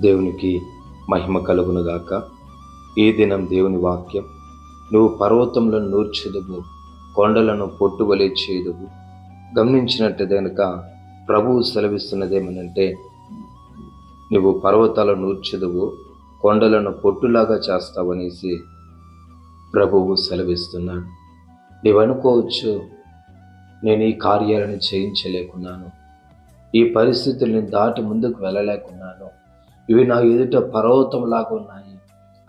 దేవునికి మహిమ కలుగునుగాక. ఈ దినం దేవుని వాక్యం, నువ్వు పర్వతములను నూర్చెదవు, కొండలను పొట్టువలే చేదువు. గమనించినట్టు కనుక ప్రభువు సెలవిస్తున్నదేమనంటే, నువ్వు పర్వతాలను నూర్చెదవు, కొండలను పొట్టులాగా చేస్తావనేసి ప్రభువు సెలవిస్తున్నాడు. నీవు అనుకోవచ్చు, నేను ఈ కార్యాలను చేయించలేకున్నాను, ఈ పరిస్థితుల్ని దాటి ముందుకు వెళ్ళలేకున్నాను, ఇవి నా ఎదుట పర్వతంలాగా ఉన్నాయి,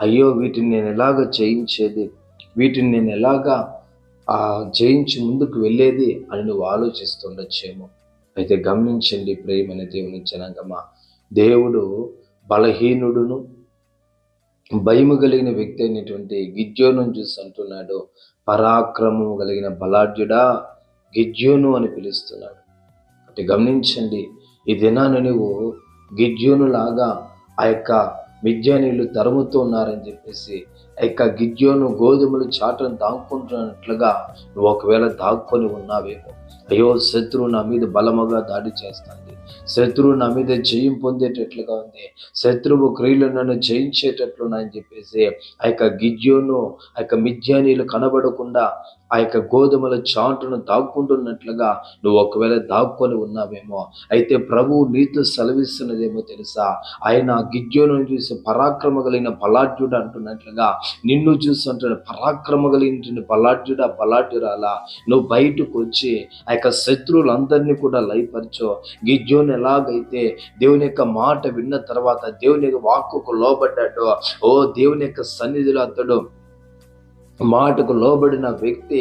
అయ్యో వీటిని నేను ఎలాగ జయించేది, వీటిని నేను ఎలాగా జయించి ముందుకు వెళ్ళేది అని నువ్వు ఆలోచిస్తుండొచ్చేమో. అయితే గమనించండి ప్రియమైన దేవుని జనాంగమా, దేవుడు బలహీనుడును భయము కలిగిన వ్యక్తి అయినటువంటి గిద్యోను చూసి అంటున్నాడు, పరాక్రమము కలిగిన బలాఢ్యుడా గిద్యోను అని పిలుస్తున్నాడు. అంటే గమనించండి, ఈ దినాన నువ్వు గిద్యోను లాగా ఆ యొక్క మిద్యానీయులు తరుముతూ ఉన్నారని చెప్పేసి ఆ యొక్క గిద్యోను గోధుమలు చాటను దాక్కుంటున్నట్లుగా నువ్వు ఒకవేళ దాక్కొని ఉన్నావేమో. అయ్యో శత్రువు నా మీద బలముగా దాడి చేస్తుంది, శత్రువు నా మీద జయం పొందేటట్లుగా ఉంది, శత్రువు క్రియలు నన్ను జయించేటట్లున్నాయని చెప్పేసి ఆ యొక్క గిద్యోను ఆ యొక్క మిద్యానీయులు కనబడకుండా ఆ యొక్క గోధుమల చాటును దాక్కుంటున్నట్లుగా నువ్వు ఒకవేళ దాక్కొని ఉన్నావేమో. అయితే ప్రభువు నీతో సెలవిస్తున్నదేమో తెలుసా, ఆయన గిద్యోను చూసి పరాక్రమ కలిగిన బలాఢ్యుడు అంటున్నట్లుగా నిన్ను చూసి అంటున్నాడు, పరాక్రమ కలిగిన బలాఢ్యుడా బలాఢ్యురాలా, నువ్వు బయటకు వచ్చి ఆ యొక్క శత్రువులందరినీ కూడా లయపరచు. గిద్యోను ఎలాగైతే దేవుని యొక్క మాట విన్న తర్వాత దేవుని యొక్క వాక్కుకు లోబడ్డాడో, ఓ దేవుని యొక్క సన్నిధిలో అతడు మాటకు లోబడిన వ్యక్తి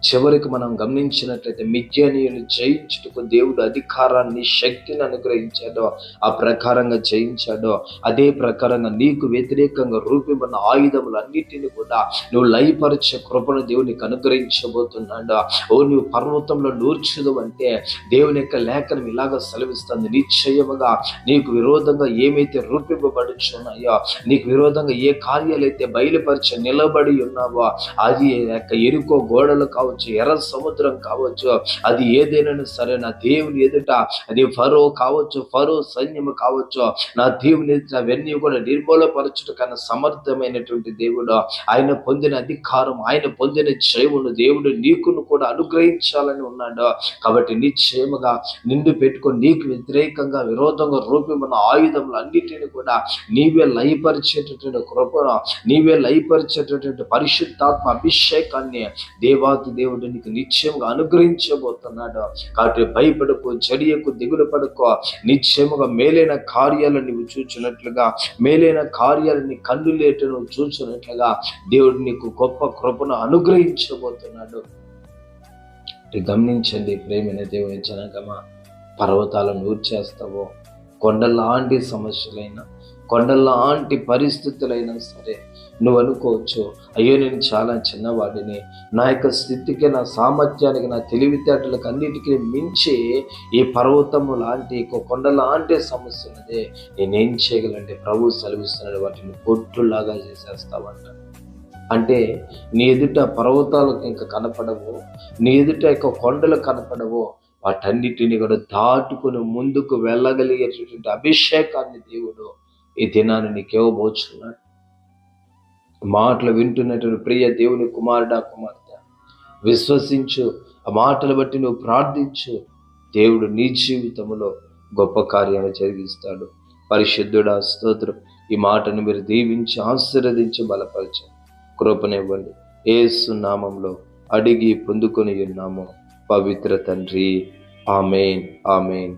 చివరికి మనం గమనించినట్లయితే మిద్యానీయులు జయించుటకు దేవుడు అధికారాన్ని శక్తిని అనుగ్రహించాడో ఆ ప్రకారంగా జయించాడో, అదే ప్రకారంగా నీకు వ్యతిరేకంగా రూపొందిన ఆయుధములన్నిటిని కూడా నువ్వు లయపరిచే కృపను దేవునికి అనుగ్రహించబోతున్నాడు. ఓ నువ్వు పర్వతంలో నూర్చుదు అంటే దేవుని యొక్క లేఖనం ఇలాగ సెలవిస్తుంది, నిశ్చయముగా నీకు విరోధంగా ఏమైతే రూపింపబడుచున్నాయో, నీకు విరోధంగా ఏ కార్యాలైతే బయలుపరిచి నిలబడి ఉన్నావో, అది ఎరుకో గోడలు కావచ్చు, ఎర్ర సముద్రం కావచ్చు, అది ఏదైనా సరే నా దేవుని ఎదుట, అది ఫరో కావచ్చు, ఫరో సైన్యము కావచ్చు, నా దేవుని ఎదుట అవన్నీ కూడా నిర్మూలపరచుట కన్నా సమర్థమైనటువంటి దేవుడు. ఆయన పొందిన అధికారం, ఆయన పొందిన జయమును దేవుడు నీకును కూడా అనుగ్రహించాలని ఉన్నాడు. కాబట్టి నిశ్చయముగా నిన్ను పెట్టుకొని నీకు వ్యతిరేకంగా విరోధంగా రూపమున్న ఆయుధములు అన్నిటిని కూడా నీవే లయపరిచేటటువంటి కృపను, నీవే లయపరిచేటటువంటి పరిశుద్ధాత్మ అభిషేకాన్ని దేవాది దేవుడు నీకు నిశ్చయంగా అనుగ్రహించబోతున్నాడు. కాబట్టి భయపడకు, జడియకు, దిగులు పడుకో. నిశ్చయముగా మేలైన కార్యాలను నువ్వు చూచినట్లుగా, మేలైన కార్యాలని కన్నులేట నువ్వు చూచినట్లుగా దేవుడు నీకు గొప్ప కృపను అనుగ్రహించబోతున్నాడు. గమనించండి ప్రేమైన దేవుని జనాంగమా, పర్వతాలను నూర్చేస్తావో, కొండలాంటి సమస్యలైనా, కొండలాంటి పరిస్థితులైనా సరే నువ్వు అనుకోవచ్చు, అయ్యో నేను చాలా చిన్నవాడిని, నా యొక్క స్థితికి, నా సామర్థ్యానికి, నా తెలివితేటలకు అన్నిటికీ మించి ఈ పర్వతము లాంటి కొండ లాంటి సమస్య ఉన్నదే, నేనేం చేయగలంటే ప్రభు సెలవిస్తున్నాడు, వాటిని పొట్టులాగా చేసేస్తావంట. అంటే నీ ఎదుట పర్వతాలకు ఇంకా కనపడవు, నీ ఎదుట యొక్క కొండలు కనపడవు, వాటన్నిటిని కూడా దాటుకుని ముందుకు వెళ్ళగలిగేటటువంటి అభిషేకాన్ని దేవుడు ఈ దినాన్ని నీకు ఇవ్వబోచున్నాడు. మాటలు వింటున్నటువంటి ప్రియ దేవుని కుమారుడా కుమార్తె, విశ్వసించు, ఆ మాటలు బట్టి నువ్వు ప్రార్థించు, దేవుడు నీ జీవితంలో గొప్ప కార్యాలు జరిగిస్తాడు. పరిశుద్ధుడా స్తోత్రం. ఈ మాటను మీరు దీవించి ఆశీర్వదించి బలపరచు, కృపనివ్వండి. యేసు నామములో అడిగి పొందుకొని ఉన్నాము పవిత్ర తండ్రి. ఆమేన్, ఆమేన్.